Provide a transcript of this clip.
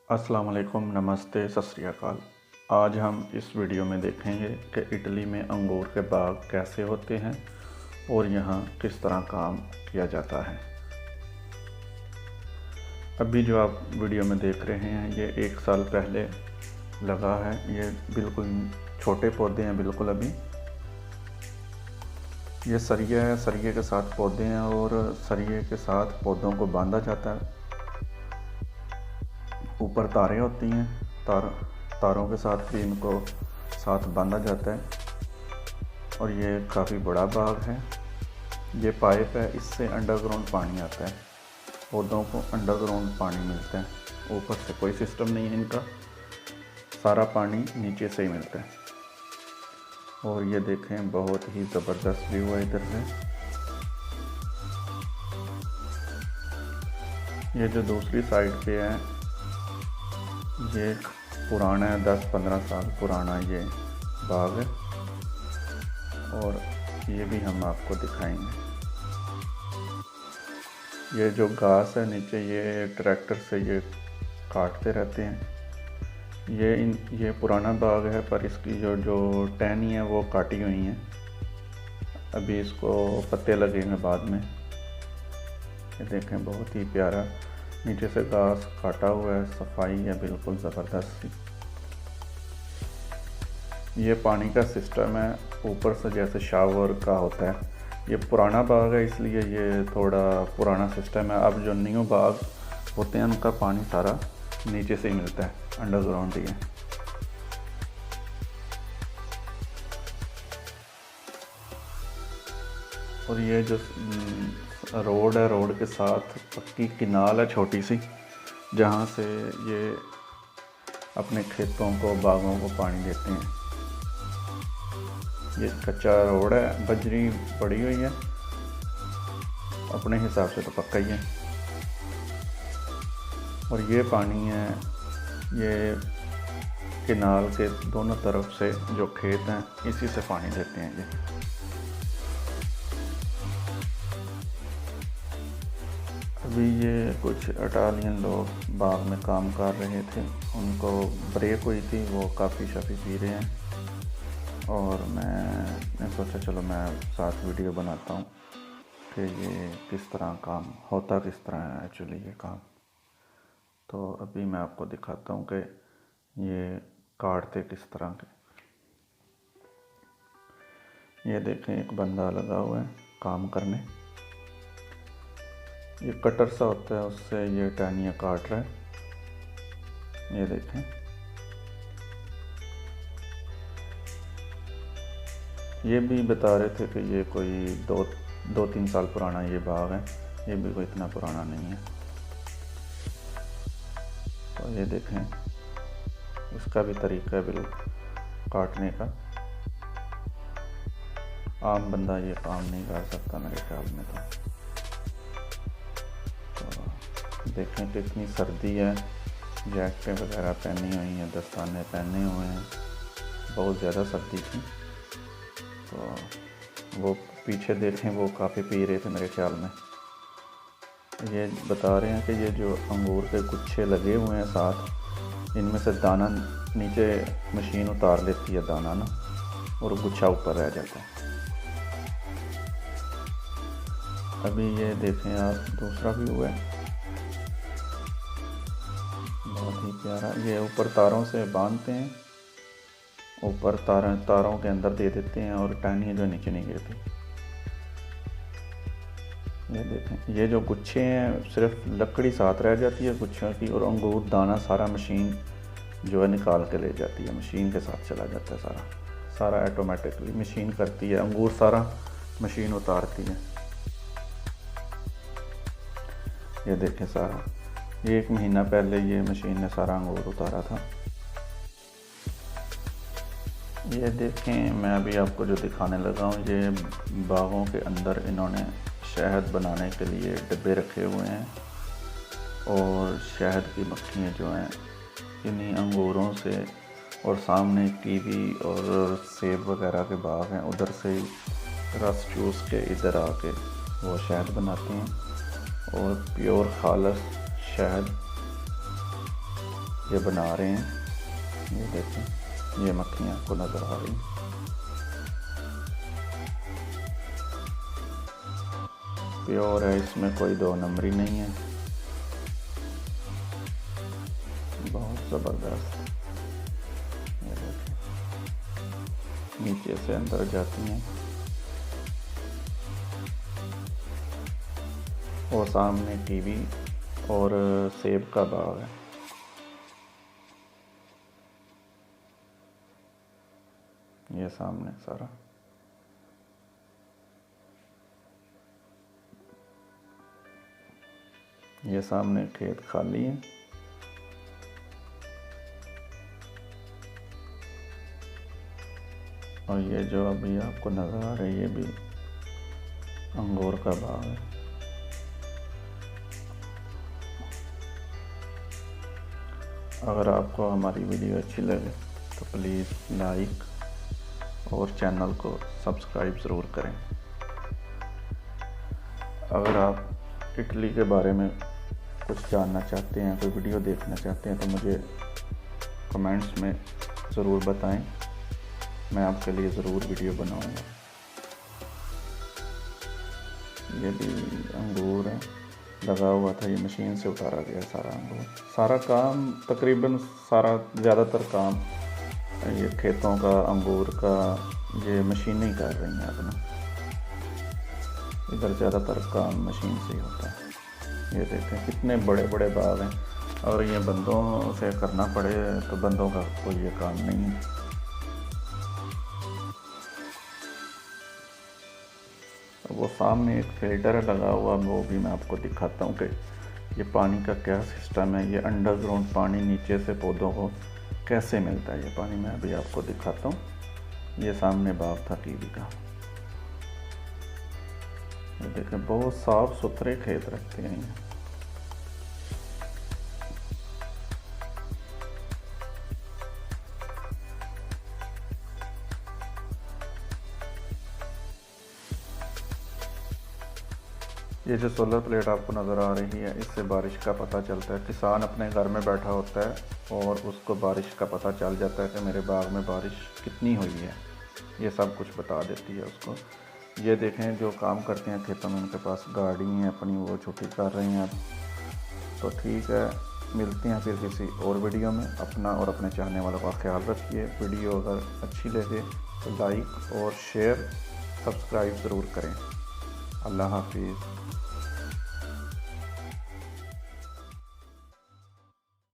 अस्सलाम वालेकुम, नमस्ते, सत श्री अकाल। आज हम इस वीडियो में देखेंगे कि इटली में अंगूर के बाग कैसे होते हैं और यहाँ किस तरह काम किया जाता है। अभी जो आप वीडियो में देख रहे हैं ये 1 साल पहले लगा है। ये बिल्कुल छोटे पौधे हैं, बिल्कुल अभी ये सरिया है, सरिये के साथ पौधे हैं और सरिये के साथ पौधों को बांधा जाता है। ऊपर तारें होती हैं, तारों के साथ भी इनको साथ बांधा जाता है। और ये काफ़ी बड़ा बाग है। ये पाइप है, इससे अंडरग्राउंड पानी आता है, पौधों को अंडरग्राउंड पानी मिलता है। ऊपर से कोई सिस्टम नहीं है इनका, सारा पानी नीचे से ही मिलता है। और ये देखें, बहुत ही ज़बरदस्त व्यू है इधर से। ये जो दूसरी साइड पे है ये पुराना है, 10-15 साल पुराना ये बाग है। और ये भी हम आपको दिखाएंगे। ये जो घास है नीचे, ये ट्रैक्टर से ये काटते रहते हैं। ये पुराना बाग है, पर इसकी जो टहनी है वो काटी हुई है। अभी इसको पत्ते लगेंगे बाद में। ये देखें, बहुत ही प्यारा नीचे से घास काटा हुआ है, सफाई है बिल्कुल ज़बरदस्त सी। ये पानी का सिस्टम है, ऊपर से जैसे शावर का होता है। ये पुराना बाग है इसलिए ये थोड़ा पुराना सिस्टम है। अब जो न्यू बाग होते हैं उनका पानी सारा नीचे से ही मिलता है, अंडरग्राउंड ही है। और ये जो रोड है, रोड के साथ पक्की किनाल है छोटी सी, जहाँ से ये अपने खेतों को, बागों को पानी देते हैं। ये कच्चा रोड है, बजरी पड़ी हुई है, अपने हिसाब से तो पक्का ही है। और ये पानी है, ये किनाल के दोनों तरफ से जो खेत हैं इसी से पानी देते हैं ये। अभी ये कुछ इटालियन लोग बाग में काम कर रहे थे, उनको ब्रेक हुई थी, वो काफ़ी शफ़ी पी रहे हैं। और मैं सोचा चलो मैं साथ वीडियो बनाता हूँ कि ये किस तरह काम होता, किस तरह है एक्चुअली ये काम। तो अभी मैं आपको दिखाता हूँ कि ये काटते किस तरह के। ये देखें, एक बंदा लगा हुआ है काम करने। ये कटर सा होता है, उससे ये टहनियाँ काट रहा है। ये देखें, ये भी बता रहे थे कि ये कोई 2-3 साल पुराना ये बाग है। ये भी कोई इतना पुराना नहीं है। तो ये देखें, इसका भी तरीका है बिल्कुल काटने का। आम बंदा ये काम नहीं कर सकता मेरे ख्याल में। तो देखें कितनी सर्दी है, जैकेटें वगैरह पहनी हुई हैं, दस्ताने पहने हुए हैं, बहुत ज़्यादा सर्दी थी। तो वो पीछे देखें, वो काफ़ी पी रहे थे मेरे ख्याल में। ये बता रहे हैं कि ये जो अंगूर के गुच्छे लगे हुए हैं साथ, इनमें से दाना नीचे मशीन उतार लेती है दाना ना, और गुच्छा ऊपर रह जाता है। अभी ये देखें आप, दूसरा व्यू है, बहुत ही प्यारा। ये ऊपर तारों से बांधते हैं, ऊपर तारों के अंदर दे देते हैं और टहनियाँ जो नीचे नहीं गिरती। ये देखें, ये जो गुच्छे हैं सिर्फ लकड़ी साथ रह जाती है गुच्छों की, और अंगूर दाना सारा मशीन जो है निकाल के ले जाती है, मशीन के साथ चला जाता है सारा ऑटोमेटिकली मशीन करती है। अंगूर सारा मशीन उतारती है। ये देखें सारा, ये 1 महीना पहले ये मशीन ने सारा अंगूर उतारा था। ये देखें, मैं अभी आपको जो दिखाने लगा हूँ, ये बागों के अंदर इन्होंने शहद बनाने के लिए डिब्बे रखे हुए हैं। और शहद की मक्खियाँ जो हैं इन्हीं अंगूरों से, और सामने कीवी और सेब वगैरह के बाग हैं, उधर से रस चूस के इधर आके वो शहद बनाते हैं। और प्योर खालस शहद ये बना रहे हैं। ये देखें, ये मक्खियाँ आपको नज़र आ रही हैं। प्योर है, इसमें कोई दो नंबरी नहीं है, बहुत ज़बरदस्त। ये देखें, नीचे से अंदर जाती हैं और सामने टीवी और सेब का बाग है। ये सामने सारा ये सामने खेत खाली है। और ये जो अभी आपको नज़र आ रहा है, ये भी अंगूर का बाग है। अगर आपको हमारी वीडियो अच्छी लगे तो प्लीज़ लाइक और चैनल को सब्सक्राइब ज़रूर करें। अगर आप इटली के बारे में कुछ जानना चाहते हैं, कोई वीडियो देखना चाहते हैं, तो मुझे कमेंट्स में ज़रूर बताएं, मैं आपके लिए ज़रूर वीडियो बनाऊंगा। ये भी अंगूर है, लगा हुआ था, ये मशीन से उतारा गया सारा अंगूर। सारा काम तकरीबन ज़्यादातर काम ये खेतों का, अंगूर का, ये मशीनें ही कर रही हैं अपना। इधर ज़्यादातर काम मशीन से ही होता है। ये देखें कितने बड़े बड़े बाग हैं, और ये बंदों से करना पड़े तो बंदों का कोई ये काम नहीं है। वो सामने एक फिल्टर लगा हुआ, वो भी मैं आपको दिखाता हूँ कि ये पानी का क्या सिस्टम है। ये अंडरग्राउंड पानी नीचे से पौधों को कैसे मिलता है, ये पानी मैं अभी आपको दिखाता हूँ। ये सामने बाग था कीवी का। ये देखें, बहुत साफ सुथरे खेत रखते हैं ये। ये जो सोलर प्लेट आपको नज़र आ रही है, इससे बारिश का पता चलता है। किसान अपने घर में बैठा होता है और उसको बारिश का पता चल जाता है कि मेरे बाग में बारिश कितनी हुई है। ये सब कुछ बता देती है उसको। ये देखें, जो काम करते हैं खेतों में, उनके पास गाड़ी है अपनी, वो छुट्टी कर रहे हैं। तो ठीक है, मिलते हैं फिर किसी और वीडियो में। अपना और अपने चाहने वालों का ख्याल रखिए। वीडियो अगर अच्छी लगे तो लाइक और शेयर, सब्सक्राइब ज़रूर करें। अल्लाह हाफिज़।